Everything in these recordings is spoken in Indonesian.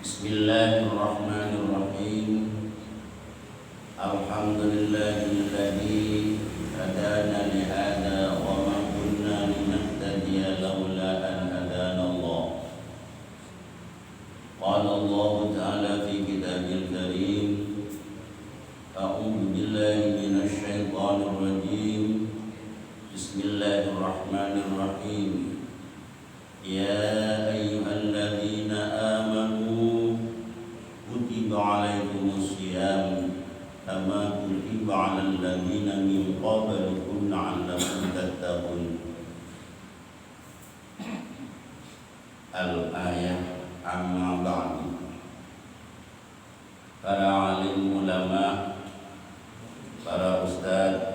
Bismillahirrahmanirrahim. Alhamdulillahilladzi hadana li hadza wa ma kunna linahtadiya laula an hadana Allah. Qala Allah Ta'ala fi kitabil karim. A'udzu billahi minasy syaithanir rajim. Bismillahirrahmanirrahim. Ya ayyuhalladzina amanu kutiba alaikumus syiyam kama kutiba alal ladzina min qablikum la'allakum tattaqun. Al-ayah amma ba'du. Para alim ulama, para ustaz,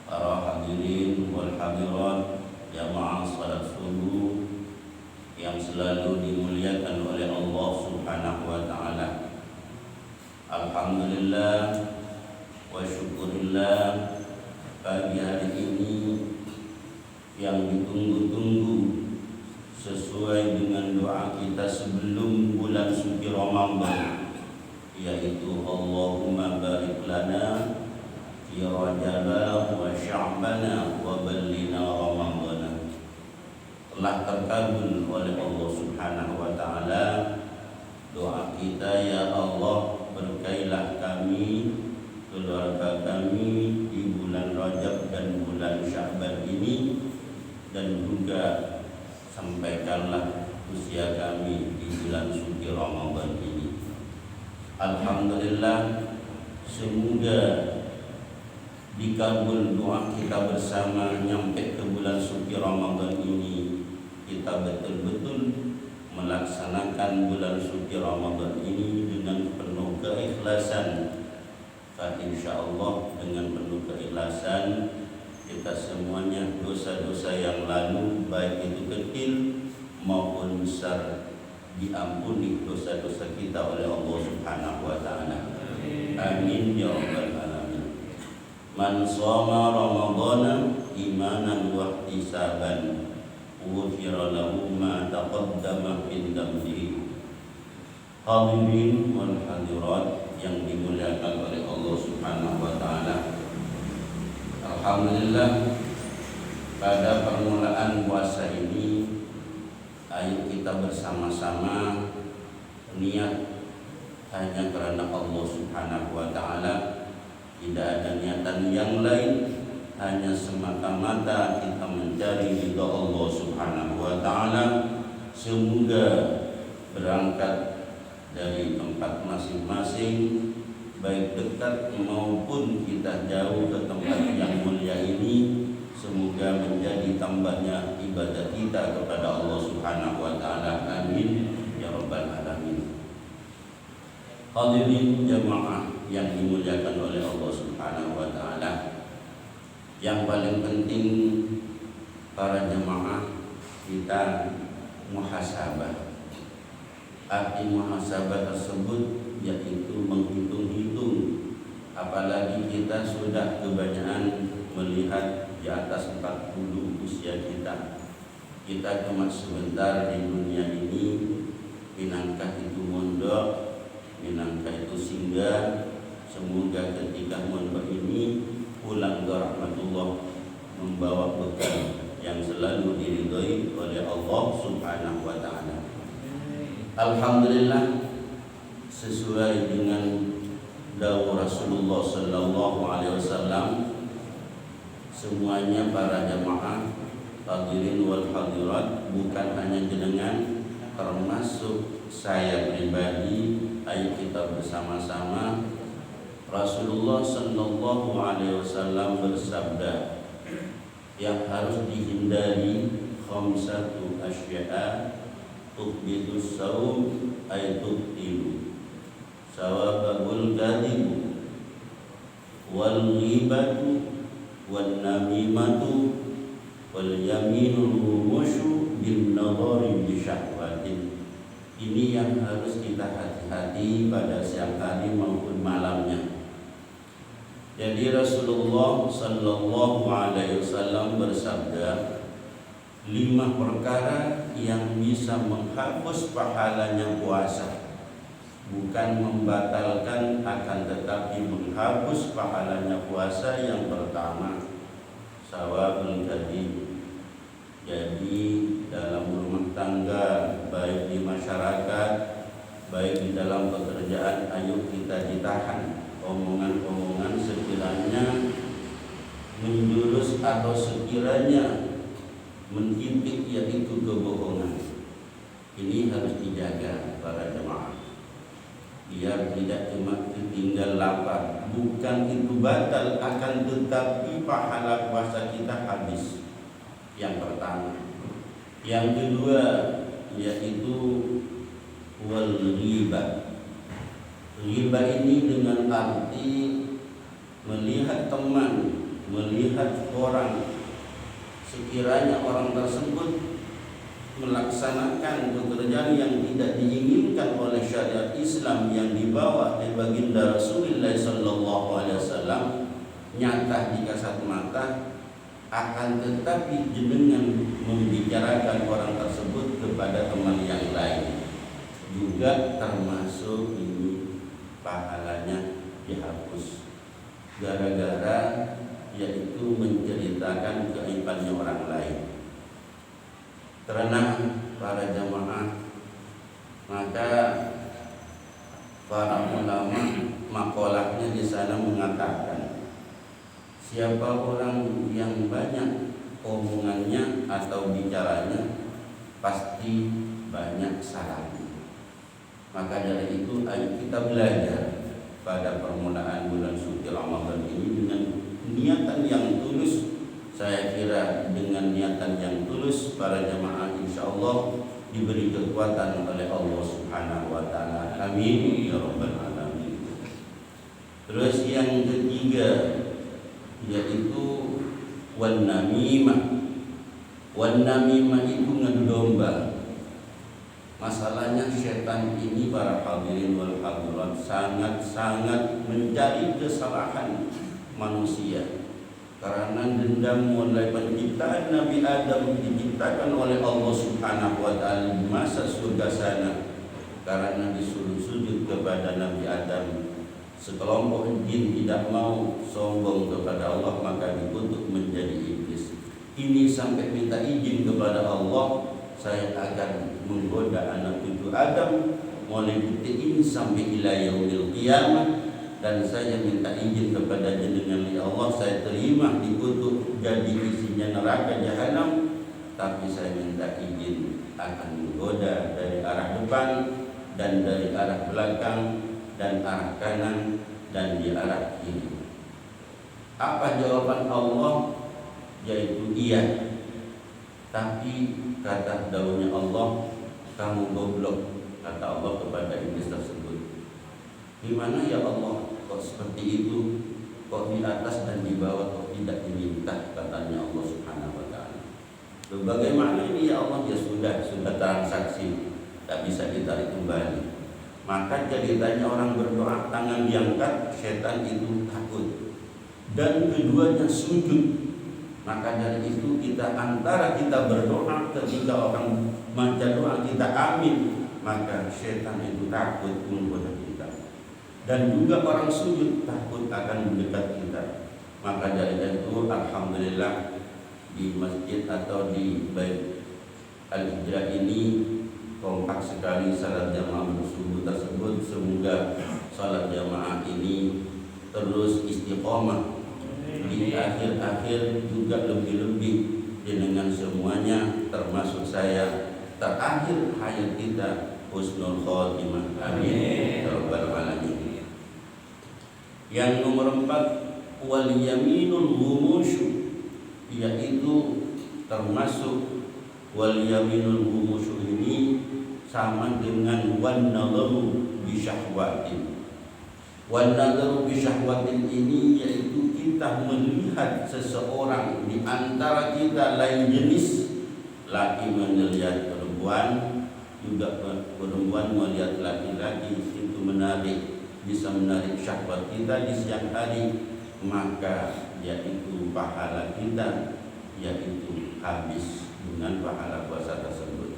para hadirin wal hadirat jamaah salat subuh yang selalu dimuliakan oleh Allah Subhanahu wa taala. Alhamdulillah wa syukurillah, pagi hari ini yang ditunggu-tunggu sesuai dengan doa kita sebelum bulan suci Ramadan, yaitu Allahumma barik lana fi Rajab wa Sya'ban wa ballina Ramadan, telah terkabul oleh Allah Subhanahu wa taala doa kita. Ya Allah, berkailah kami, keluarga kami di bulan Rajab dan bulan Sya'ban ini, dan juga sampaikanlah usia kami di bulan suci Ramadan ini. Alhamdulillah, semoga dikabul doa kita bersama nyampe ke bulan suci Ramadan ini. Kita betul-betul melaksanakan bulan suci Ramadan ini dengan penuh keikhlasan. Insyaallah dengan penuh keikhlasan kita semuanya dosa-dosa yang lalu, baik itu kecil maupun besar, diampuni dosa-dosa kita oleh Allah Subhanahu wa taala. Amin ya rabbal alamin. Man shoma Ramadhana imanan wa ihtisaban ghufira lahu ma taqaddama min dhanbihi. Hadirin wal hadirat yang dimuliakan oleh Allah Subhanahu wa taala. Alhamdulillah, pada permulaan puasa ini ayo kita bersama-sama niat hanya karena Allah Subhanahu wa taala. Tidak ada niatan yang lain, hanya semata-mata kita mencari ridha Allah Subhanahu wa taala. Semoga berangkat dari tempat masing-masing, baik dekat maupun kita jauh ke tempat yang mulia ini, semoga menjadi tambahnya ibadah kita kepada Allah Subhanahu wa taala. Amin ya rabbal alamin. Hadirin jamaah yang dimuliakan oleh Allah Subhanahu wa taala, yang paling penting para jemaah kita muhasabah. Arti muhasabah tersebut yaitu menghitung-hitung, apalagi kita sudah kebanyakan melihat di atas 40 usia kita. Kita cuma sebentar di dunia ini, minangkah itu mondok, minangkah itu singgah. Semoga ketika mondok ini pulang ke rahmatullah membawa bekal yang selalu diridhoi oleh Allah Subhanahu wa taala. Alhamdulillah, sesuai dengan dawuh Rasulullah sallallahu alaihi wasallam, semuanya para jamaah hadirin wal hadirat, bukan hanya jenengan, termasuk saya pribadi, ayo kita bersama-sama. Rasulullah sallallahu alaihi wasallam bersabda, yang harus dihindari khamsatu asya'a tuqbitus saum ay tuqtilu sawabul kadhibu wal ghibatu wan namimatu wal yaminul humushu bin nadhari bi syahwatin. Ini yang harus kita hati-hati pada siang hari maupun malamnya. Jadi Rasulullah sallallahu alaihi wasallam bersabda, 5 perkara yang bisa menghapus pahalanya puasa. bukan membatalkan, akan tetapi menghapus pahalanya puasa yang pertama, sawabul kadim. Jadi dalam rumah tangga, baik di masyarakat, baik di dalam pekerjaan, ayo kita ditahan omongan-omongan sekiranya menjurus atau sekiranya mendidik, yaitu kebohongan. Ini harus dijaga para jemaah, biar tidak cuma tinggal lapar. Bukan itu batal, akan tetapi pahala puasa kita habis. Yang pertama. Yang kedua yaitu wal ghibah. Ghibah ini dengan arti melihat teman, melihat orang, sekiranya orang tersebut melaksanakan pekerjaan yang tidak diinginkan oleh syariat Islam yang dibawa oleh baginda Rasulullah sallallahu alaihi wasallam, nyata di kasat mata, akan tetapi jenengan membicarakan orang tersebut kepada teman yang lain, juga termasuk ini pahalanya dihapus gara-gara yaitu menceritakan keaibannya orang lain. Karena para jamaah, maka para ulama makolahnya di sana mengatakan, siapa orang yang banyak omongannya atau bicaranya pasti banyak salahnya. Maka dari itu ayo kita belajar pada permulaan bulan suci Ramadan ini dengan niatan yang tulus. Saya kira dengan niatan yang tulus para jemaah insyaallah diberi kekuatan oleh Allah Subhanahu wa taala. Amin ya rabbal alamin. Terus yang ketiga yaitu wan namimah. Wan namimah itu ngadu domba. Masalahnya setan ini para hadirin wal hadirat sangat-sangat mencari kesalahan manusia. Karena dendam mulai penciptaan Nabi Adam diciptakan oleh Allah Subhanahu wa taala di masa surga sana, karena disuruh sujud kepada Nabi Adam. Sekelompok jin tidak mau sombong kepada Allah, maka dikutuk menjadi iblis. Ini sampai minta izin kepada Allah, saya akan menggoda anak cucu Adam mulai detik ini sampai ila yaumil qiyamah, dan saya minta izin kepada jenengan ya Allah, saya terima dikutuk jadi isinya neraka jahanam, tapi saya minta izin akan menggoda dari arah depan dan dari arah belakang dan arah kanan dan di arah kiri. Apa jawaban Allah? Yaitu iya. Tapi kata daunnya Allah, kamu goblok, kata Allah kepada iblis tersebut. Gimana ya Allah, kok seperti itu? Kok di atas dan di bawah kok tidak diminta, katanya Allah Subhanahu wa taala. Bagaimana ini ya Allah? Ya sudah transaksi, tak bisa ditarik kembali. Maka ceritanya orang berdoa tangan diangkat, setan itu takut dan keduanya sujud. Maka dari itu kita antara kita berdoa, ketika orang baca doa kita amin, maka setan itu takut menggoda kita. Dan juga orang sujud takut akan mendekat kita. Maka dari itu alhamdulillah di masjid atau di Bait Al-Hijrah ini kompak sekali salat jamaah subuh tersebut. Semoga salat jamaah ini terus istiqomah di akhir-akhir juga lebih-lebih dengan semuanya, termasuk saya, terakhir hayat kita husnul khotimah. Amin ya rabbal alamin. Yang nomor 4 wal yaminul ghumusyu, yaitu termasuk wal yaminul ghumusyu ini sama dengan wan nadharu bi syahwatin. Wan nadharu bi syahwatin ini yaitu kita melihat seseorang di antara kita lain jenis, laki melihat perempuan, juga perempuan melihat laki-laki, itu menarik, bisa menarik syahwat kita di siang hari, maka yaitu pahala kita yaitu habis dengan pahala puasa tersebut.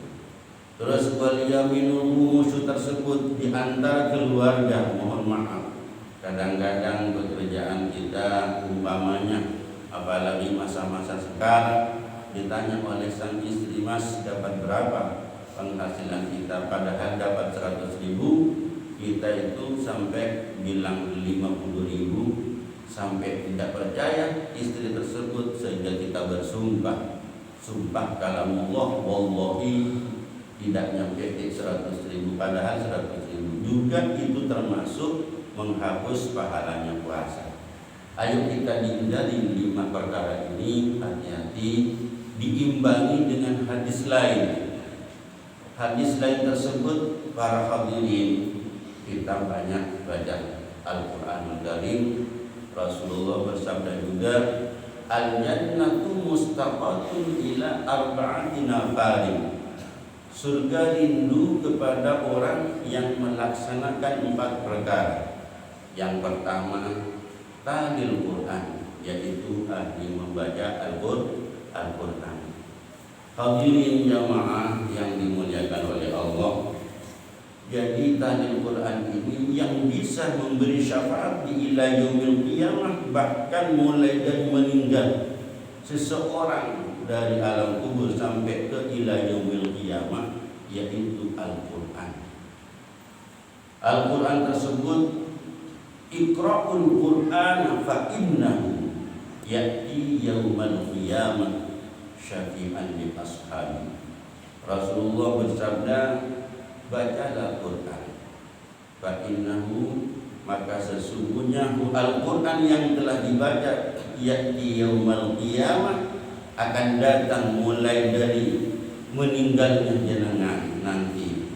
Terus waliyaminul mumusyu tersebut di antara keluarga, mohon maaf. Kadang-kadang pekerjaan kita umpamanya, apalagi masa-masa sekarang, ditanya oleh sang istri, "Mas, dapat berapa penghasilan kita?" Padahal dapat 100.000, kita itu sampai bilang 50.000, sampai tidak percaya istri tersebut, sehingga kita bersumpah, sumpah kalamullah, wallahi tidak nyampe 100.000, padahal 100.000 juga itu termasuk menghapus pahalanya puasa. Ayo kita hindari 5 perkara ini, hati-hati, diimbangi dengan hadis lain. Hadis lain tersebut, para hadirin, kita banyak baca Al-Quranul Karim. Rasulullah bersabda juga, "Al-jannatu mustaqatun ila arba'ati nafarin." Surga rindu kepada orang yang melaksanakan 4 perkara. Yang pertama, talil Quran, yaitu ahli membaca Al-Quran. Hadirin jamaah yang dimuliakan oleh Allah, jadi talil Quran ini yang bisa memberi syafaat di ila yaumil qiyamah, bahkan mulai dari meninggal seseorang dari alam kubur sampai ke ila yaumil qiyamah, yaitu Al-Quran. Al-Quran tersebut, Iqra'ul Qur'an fa innahu ya'ti yaumal qiyamah syafi'an li ashabi. Rasulullah bersabda, bacalah Quran, fa innahu, maka sesungguhnya Al-Quran yang telah dibaca, ya'ti yaumal qiyamah, akan datang mulai dari meninggalnya jenengan nanti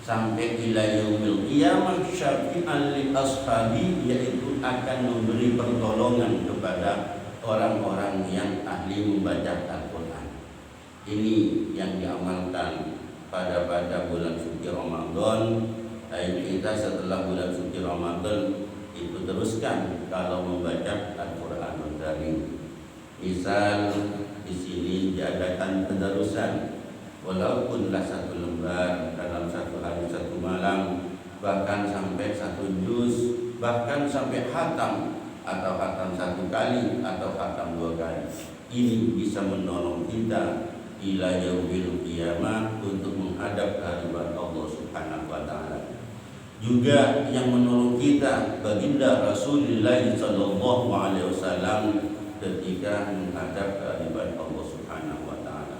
sampai ila yaumil qiyamah syafi'an li ashabi, yaitu akan memberi pertolongan kepada orang-orang yang ahli membaca Al-Quran. Ini yang diamalkan pada bulan suci Ramadan. Dan kita setelah bulan suci Ramadan itu teruskan kalau membaca Al-Quranul Karim. Misal di sini diadakan tadarusan, walaupunlah 1 lembar dalam 1 hari 1 malam, bahkan sampai 1 juz, bahkan sampai khatam, atau khatam 1 kali atau khatam 2 kali. Ini bisa menolong kita ila yaumil qiyamah untuk menghadap kehadirat Allah Subhanahu wa taala. Juga yang menolong kita baginda Rasulullah sallallahu alaihi wasallam ketika menghadap kehadirat Allah Subhanahu wa taala.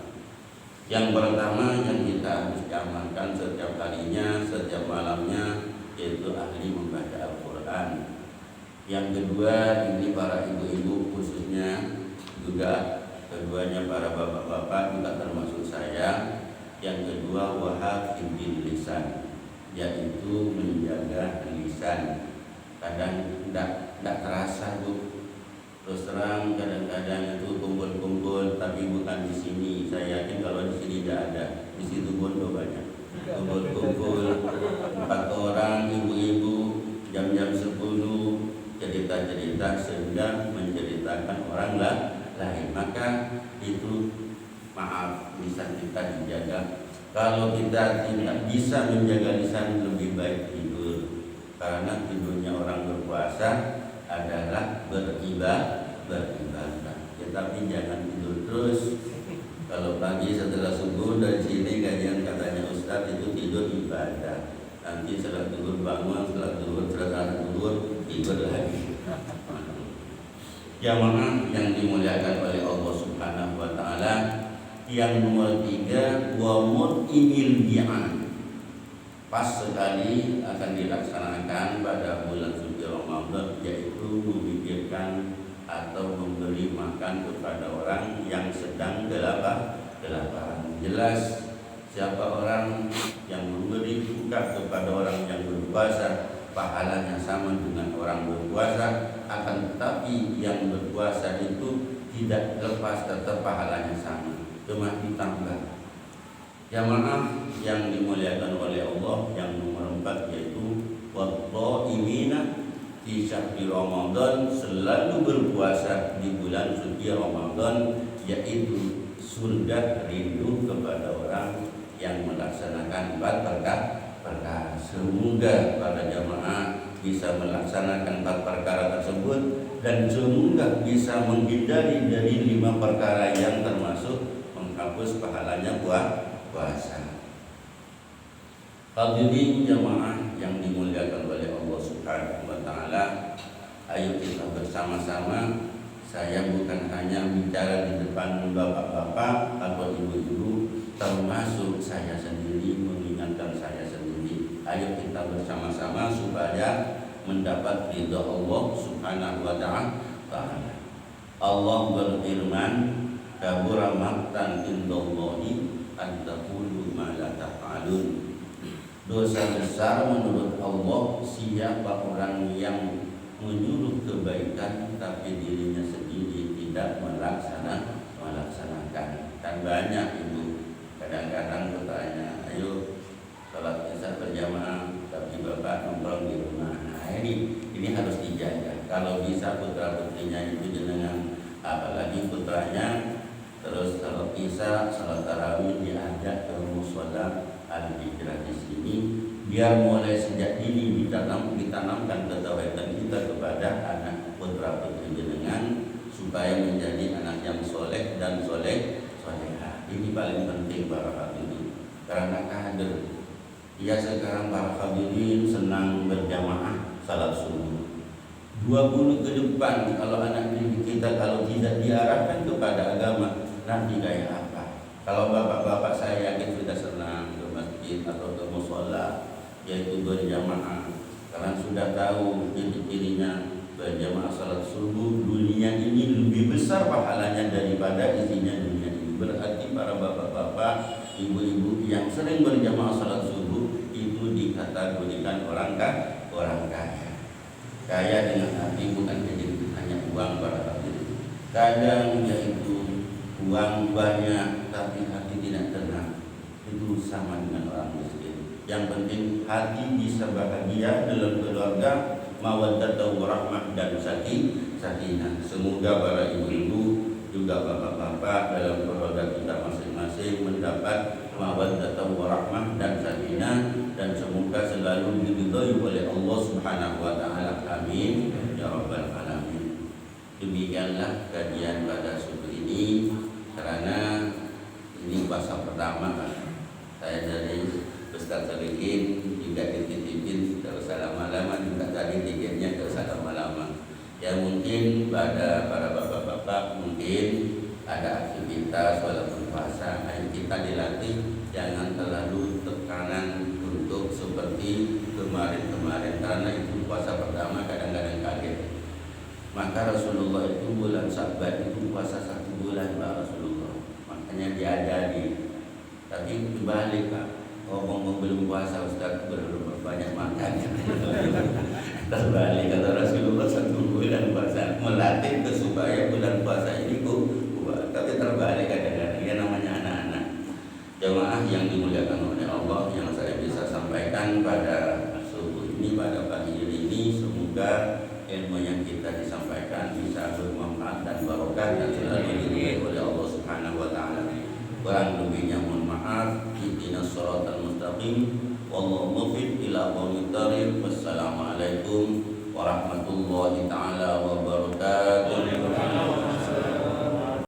Yang pertama yang kita harus amalkan setiap harinya, setiap malamnya, yaitu ahli membaca Al-Quran. Yang kedua, ini para ibu-ibu khususnya, juga keduanya para bapak-bapak juga termasuk saya. Yang kedua, wahafidil lisan, yaitu menjaga lisan. Kadang tidak terasa, Bu. Terus terang kadang-kadang itu kumpul-kumpul, tapi bukan di sini. Saya yakin kalau di sini tidak ada, di situ bodoh banyak. Kumpul-kumpul 4 orang ibu-ibu jam-jam 10 cerita-cerita sedang menceritakan orang lain. Maka itu maaf, lisan kita dijaga. Kalau kita tidak bisa menjaga lisan, lebih baik tidur. Karena tidurnya orang berpuasa adalah beribadah. Tetapi jangan tidur terus. Kalau pagi setelah subuh dari sini kajian katanya Ustadz itu tidur ibadah. Nanti setelah tidur bangun, setelah tidur tidur lagi. Jamaah yang dimuliakan oleh Allah Subhanahu wa taala, yang nomor 3, wa mut'imil bi'an. Pas sekali akan dilaksanakan pada bulan suci Ramadan, yaitu memikirkan atau memberi makan kepada orang yang sedang kelaparan. Jelas siapa orang yang memberi buka kepada orang yang berpuasa, pahalanya sama dengan orang berpuasa. Akan tetapi yang berpuasa itu tidak lepas, tetap pahalanya sama, cuma ditambah. Jamaah yang dimuliakan oleh Allah, yang nomor 4 yaitu wadhaimina di syahri Ramadan, selalu berpuasa di bulan suci Ramadan, yaitu surga rindu kepada orang yang melaksanakan 4 perkara. Semoga para jamaah bisa melaksanakan 4 perkara tersebut dan semoga bisa menghindari dari 5 perkara yang termasuk menghapus pahalanya puasa. Hadirin jamaah yang dimuliakan oleh Allah Subhanahu wa taala, ayo kita bersama-sama. Saya bukan hanya bicara di depan bapak-bapak atau ibu-ibu, termasuk saya sendiri, mengingatkan saya sendiri. Ayo kita bersama-sama supaya mendapat ridha Allah Subhanahu wa taala. Allah berfirman, kabura maqtan indallahi an taqulu ma la taf'alun. Dosa besar menurut Allah siapa orang yang menyuruh kebaikan tapi dirinya sendiri tidak melaksanakan. Dan banyak itu kadang-kadang bertanya, ayo sholat isya berjamaah tapi bapak nongkrong di rumah. Nah ini harus dijaga. Kalau bisa putra putrinya itu jenengan, apalagi putranya, terus kalau isya sholat tarawih diajak ke mushola Al-Hijrah di sini, biar mulai sejak dini ditanamkan ketauhidan kita kepada anak putra putri jenengan supaya menjadi anak yang soleh dan solehah. Ini paling penting para hadirin, karena kader. Ya sekarang para hadirin senang berjamaah salat subuh 20 ke depan, kalau anak didik kita kalau tidak diarahkan kepada agama nanti kayak apa? Kalau bapak-bapak saya yakin sudah senang ke masjid atau ke mushola, yaitu berjamaah, karena sudah tahu ciri-cirinya berjamaah salat subuh. Dunia ini lebih besar pahalanya daripada isinya dunia ini. Berarti para bapak-bapak, ibu-ibu yang sering berjamaah salat subuh itu dikategorikan orang kaya. Kaya dengan hati, bukan hanya uang para hadirin. Kadang yaitu uang banyak tapi hati tidak tenang, itu sama dengan orang miskin. Yang penting hati bisa bahagia dalam keluarga, mawaddah warahmah dan sakinah. Semoga para ibu-ibu juga bapak-bapak dalam keluarga kita masing-masing mendapat mawaddah warahmah dan sakinah, dan semoga selalu diridhai oleh Allah Subhanahu wa taala. Amin ya rabbal alamin. Demikianlah kajian pada subuh ini, karena ini puasa pertama saya dari Ustaz Solihin, juga dititipin terus lama-lama, juga tadi tiketnya terus lama-lama. Ya mungkin pada para bapak-bapak mungkin ada aktivitas walaupun puasa, ayo kita dilatih jangan terlalu tekanan untuk seperti kemarin-kemarin, karena itu puasa pertama kadang-kadang kaget. Maka Rasulullah itu bulan Sya'ban itu puasa 1 bulan Pak Rasulullah, makanya diajari. Tapi dibalik Pak, ngomong belum puasa Ustaz banyak makan. Terbalik kata Rasulullah 1 bulan puasa, melatih supaya bulan puasa ini kuat. Tapi terbalik kadang-kadang, ya namanya anak-anak. Jamaah yang dimuliakan oleh Allah, yang saya bisa sampaikan pada subuh ini, pada pagi ini, semoga ilmu yang kita disampaikan bisa bermanfaat dan barokah dan selalu diridhai oleh Allah Subhanahu wa taala. Kurang lebihnya mohon maaf. Ihdinas shiratal mustaqim. Wallahu muwaffiq ila aqwamit thoriq. Wassalamualaikum warahmatullahi taala wabarakatuh.